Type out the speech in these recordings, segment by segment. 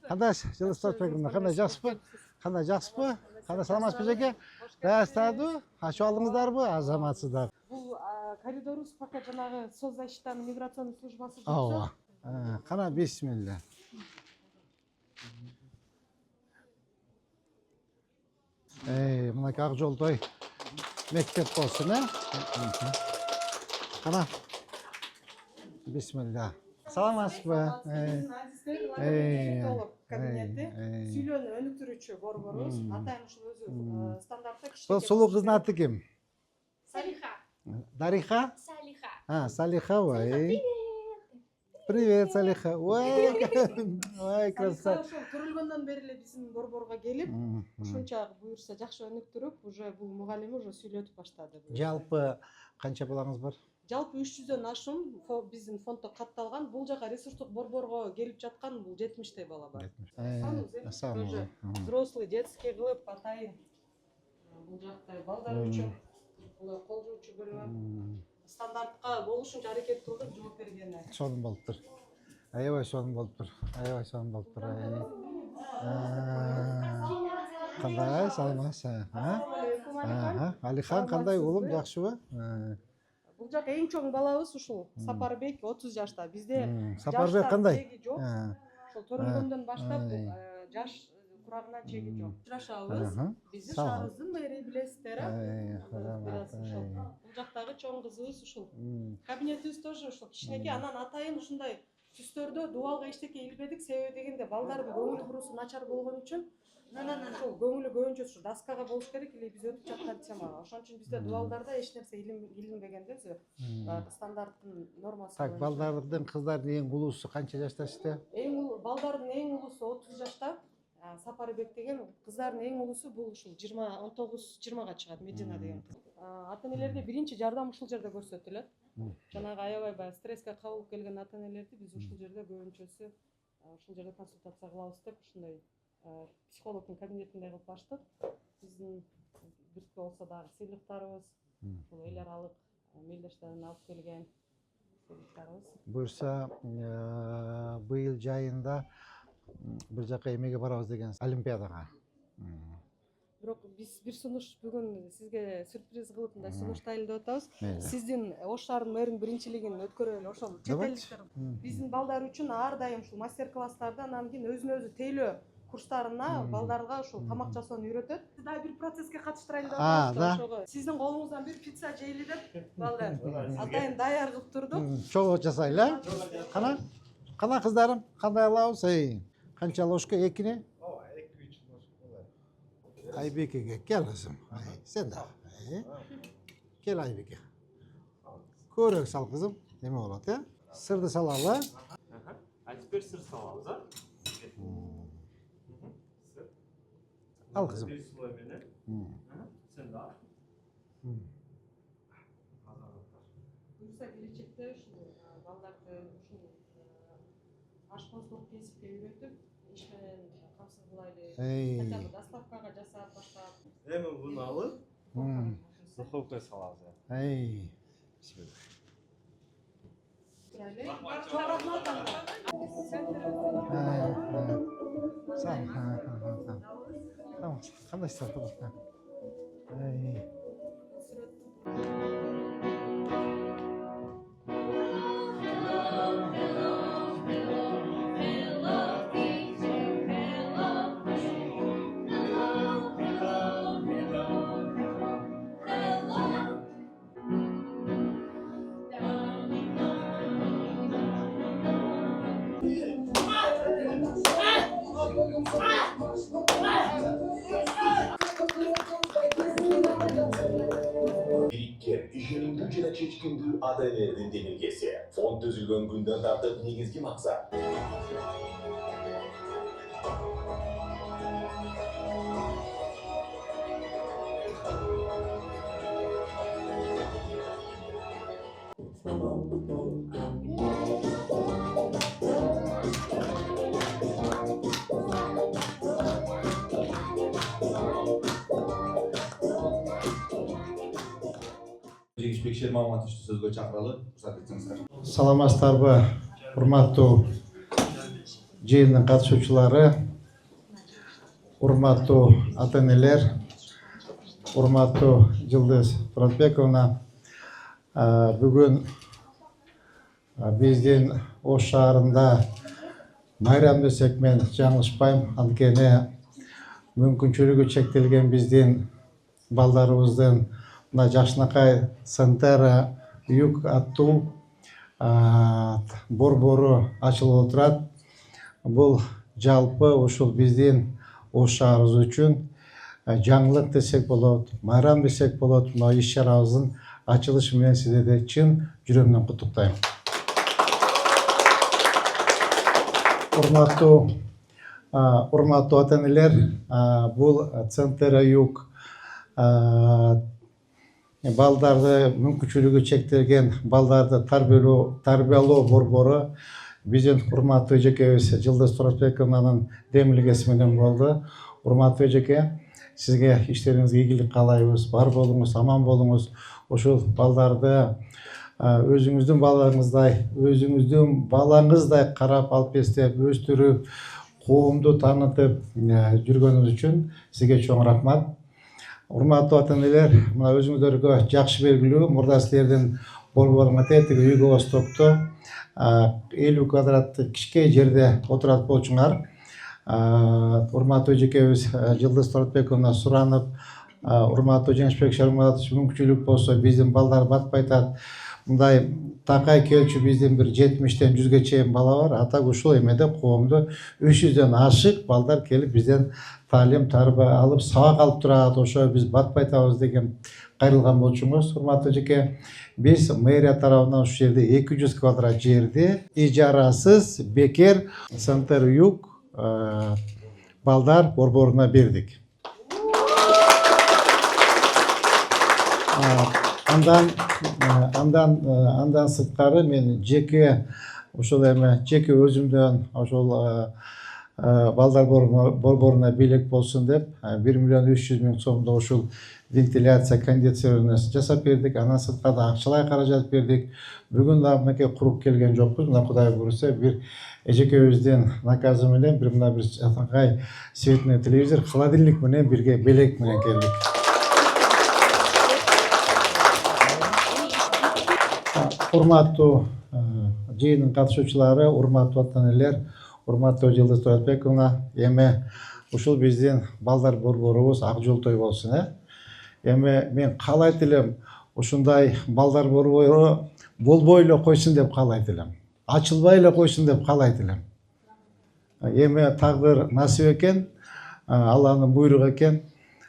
Қандай жылыстап пекімді, қандай жақсы ба? Қандай жақсы ба? Қандай саламатсыз ба жеке? Растады, ашу алдыңыздар ба? Азаматсыздар. Бұл коридорус пока жаңағы соцзащитаның миграционный службасы Ооба. Қана бисмилля. Мына ақ жолдай мектеп болсын, Қана. Бисмилля. Саламатсыз ба? Кабинеті сүйлөөнү өнүктүрүүчү борборубуз атайын ушул өзү стандартта Бұл сұлу қыздың аты кім? Салиха. Дариха? Салиха. Салиха, ой. Привет, Салиха. Ой, красавица. Көрүлгөндөн бери эле биздин борборго келип, ушунча буюрса жакшы өнүктүрүп, уже бул мугалими уже сүйлөтүп баштады. Жалпы канча балаңыз бар? Жалпы 300дөн ашуун биздин фонддо катталган. Бул жака ресурстук борборго келип жаткан бул 70 бала бар. Тоже взрослый, детский кылып атайын. Бул жакта балдар үчүн кол жуучу бөлмө. Стандартка болушунча аракет кылдык, жооп бергени. Сонун болуптур. Аябай сонун болуптур. Аябай сонун болуптур. Кандай саламатсыз? Алихан кандай уулум, жакшыбы? Бул жак эң чоң балабыз ушул Сапарбек 30 жашта. Бизде Сапарбек кандай? Жок. Ошол төрөлгөндөн баштап жаш курагына чеги жок. Учурашабыз. Биздин шаарыбыздын мэри билесиздер, Бул жактагы чоң кызыбыз ушул. Кабинетибиз тоже ушул кичинекей, анан атайын ушундай түстөрдө дубалга эчтеке илбедик. Себеби дегенде балдардын көңүл бурусу начар болгон үчүн ошол көңүлү көбүнчө ушу доскага болуш керек эле, биз өтүп жаткан темага. Ошон үчүн бизде дубалдарда эч нерсе илинбегенде өзү стандарттын нормасы. Так, балдардын, кыздардын эң улуусу канча жашта сизде? Балдардын эң улуусу 30 жашта. Сапарбек деген, кыздардын эң улуусу бул ушул 19-20га чыгат, Медина деген. Ата-энелерге биринчи жардам ушул жерде көрсөтүлөт. Жанагы аябай стресске кабылып келген ата-энелерди биз ушул жерде көбүнчөсү ушул жерде консультация кылабыз деп ушундай психологдун кабинетинде кылып ачтык. Биздин бирке болсо дагы сыйлыктарыбыз, бул эл аралык мелдештерден алып келген сыйлыктарыбыз. Буюрса, быйыл жайында бир жака эмеге барабыз деген олимпиадага. Бирок биз бир сунуш бүгүн сизге сюрприз кылып мындай сунуш дайындап атабыз. Сиздин Ош шаарынын мэринин биринчилигин өткөрөлү. Ошол чет элдиктер биздин балдар үчүн ар дайым ушул мастер-класстарда, анан кийин өзүнө өзү тейлөө курстарына балдарга ушул тамак жасоону үйрөтөт. Дагы бир процесске катыштырайын деп атабыз. Ошого сиздин колуңуздан бир пицца жейли деп балдар атайын даяр кылып турдук. Чогуу жасайлы. Кана кыздарым, кандай алабыз? Канча ложка? Экини? Ооба, 2-3 ложка болот. Айбекеге кел кызым. Сен да. Кел Айбеке. Көрөк сал кызым. Неме болот, Сырды салалы. А теперь сыр салабыз, Сыр. Ал кызым. Bir слой менен. Сен да. Буюрса келечекте ушул балдарды ушул ашпоздук кесипке үйрөтүп, иш менен камсыз кылайлы. Хотя бы доставкага жасап баштап. Эми буну алып, духовкага салабыз. Чоң рахмат анда. Кандай сатып? Birikken, işinin gücüne çeşkindүү ата-энелердин демилгеси. Фонд түзүлгөн күндөн тартып негизги максат. Бекшер Маматовичти сөзгө чакыралы, уруксат этсеңиздер. Саламатсыздарбы, урматтуу жыйындын катышуучулары, урматтуу ата-энелер, урматтуу Жылдыз Туратбековна, бүгүн биздин Ош шаарында майрам десек мен жаңылышпайм. Анткени мүмкүнчүлүгү чектелген биздин балдарыбыздын мына жакшынакай Центера Юг аттуу борбору ачылып отурат. Бул жалпы ушул биздин Ош шаарыбыз үчүн жаңылык десек болот, майрам десек болот. Мына иш-чарабыздын ачылышы менен сиздерди чын жүрөгүмдөн куттуктайм. Урматтуу ата-энелер, бул Центера Юг балдарды, мүмкүнчүлүгү чектелген балдарды тарбиялоо борбору биздин урматтуу эжекебиз Жылдыз Туратбековнанын демилгеси менен болду. Урматтуу эжеке, сизге иштериңизге ийгилик каалайбыз. Бар болуңуз, аман болуңуз. Ушул балдарды өзүңүздүн балаңыздай карап алып эстеп, өстүрүп, коомду таанытып жүргөнүңүз үчүн сизге чоң рахмат. Урматтуу ата-энелер, мына өзүңүздөргө жакшы белгилүү, мурда силердин борборуңа тетиги Үйгө Востокто 50 квадраттык кичкей жерде отурат болчуңар. Урматтуу эжекебиз Жылдыз Туратбековна суранып, урматтуу Жеңишбек Шарматович, мүмкүнчүлүк болсо биздин балдар батпайтат. Мындай такай келчү биздин бир 70-тен 100ге чейин бала бар. Атак ушул эмеде коомдо 300дөн ашык балдар келип бизден таалим тарбия алып, сабак алып турат. Ошо биз батпайтабыз деген кайрылган болчуңуз. Урматтуу эжеке, биз мэрия тарабынан ушул жерде 200 квадрат жерди ижарасыз бекер Центер Юг балдар борборуна бердик. Андан сырткары мен жеке өзүмдөн ошол балдар борборуна бийлик болсун деп 1,3 миллион сомдо ушул вентиляция, кондиционер жасап бердик. Андан сырткары да акчалай каражат бердик. Бүгүн да мынакей куруп келген жокпуз. Мына Кудай буйрса бир эжекебиздин наказы менен мына бир атакай светный телевизор, холодильник менен бирге белек менен келдик. Урматтуу жыйындын катышуучулары, урматтуу ата-энелер, урматтуу Жылдыз Туратбековна, эми ушул биздин балдар борборубуз ак жолтой болсун. Эми мен каалайт элем, ушундай балдар борбору болбой эле койсун деп каалайт элем. Ачылбай эле койсун деп каалайт элем. Эми тагдыр насип экен, Алланын буйругу экен.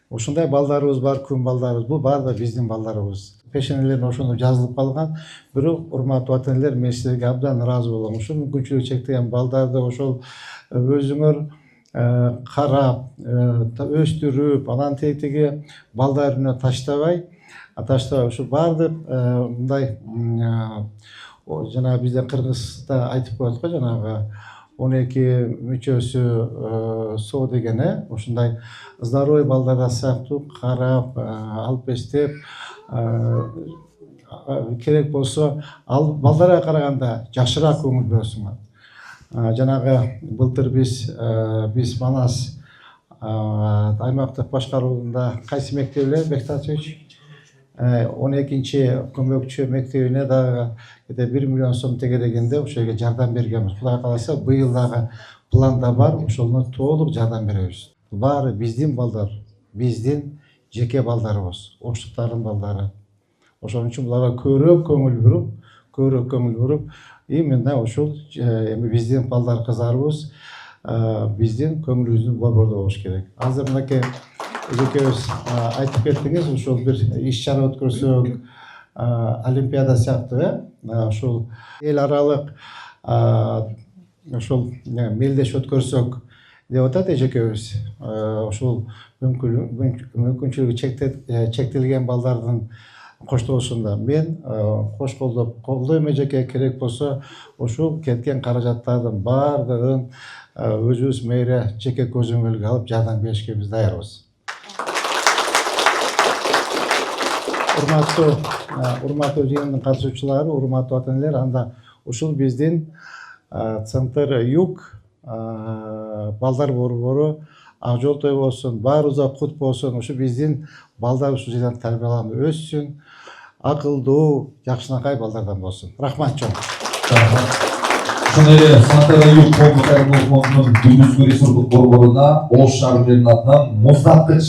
Ушундай балдарыбыз бар, күн балдарыбыз. Бул баары да биздин балдарыбыз. Пешенелерин ошондо жазылып калган. Бирок урматтуу ата-энелер, мен силерге абдан ыраазы болом. Ушул мүмкүнчүлүгү чектелген балдарды ошол өзүңөр карап, өстүрүп, анан тетиги балдар үнүнө таштабай, ушул баардык мындай жана бизде Кыргызда айтып коет го, жанагы 12 мүчөсү со дегени, ушундай здоровый балдар сыяктуу карап, алып эстеп, керек болсо ал балдарга караганда жакшыраак көңүл бөлөсүңөр. Жанагы былтыр биз Манас аймактык башкаруунда кайсы мектеп эле Бектатович 12-чи көмөкчү мектебине дагы 1 миллион сом тегерегинде ошол жерге жардам бергенбиз. Кудай кааласа быйыл дагы планда бар, ошону толук жардам беребиз. Баары биздин балдар, биздин жеке балдарыбыз, оштуктардын балдары. Ошон үчүн буларга көбүрөөк көңүл буруп, именно ушул эми биздин балдар кыздарыбыз биздин көңүлүбүздүн борбордо болуш керек. Азыр мынакей эжекебиз айтып кеттиңиз, ушул бир иш-чара өткөрсөк, олимпиада сыяктуу, ушул эл аралык ушул мелдеш өткөрсөк деп атат эжекебиз. Ушул мүмкүнчүлүгү чектелген балдардын коштоосунда мен кош колдойм эжеке. Керек болсо ушул кеткен каражаттардын баардыгын өзүбүз мэрия жеке көзөмөлгө алып жардам беришке биз даярбыз. Урматтуу жыйындын катышуучулары, урматтуу ата-энелер, анда ушул биздин Центер Юг балдар борбору ак жол той болсун, баарыбызга кут болсун. Ушу биздин балдар ушул жерден тарбияланып өссүн. Акылдуу, жакшынакай балдардан болсун. Рахмат чоң. Ошондой эле Сантарайып коомдук фондунун Күндүзгү ресурстук борборуна Ош шаарынын атынан муздаткыч.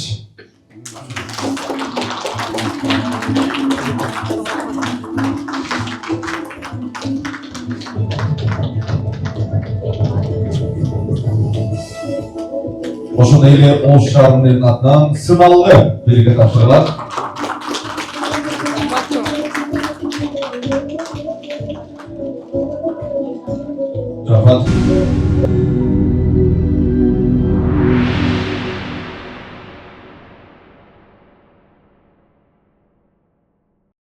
Ошондой эле Ош шаарынын атынан сыналгы белги тапшырылат. Рахмат.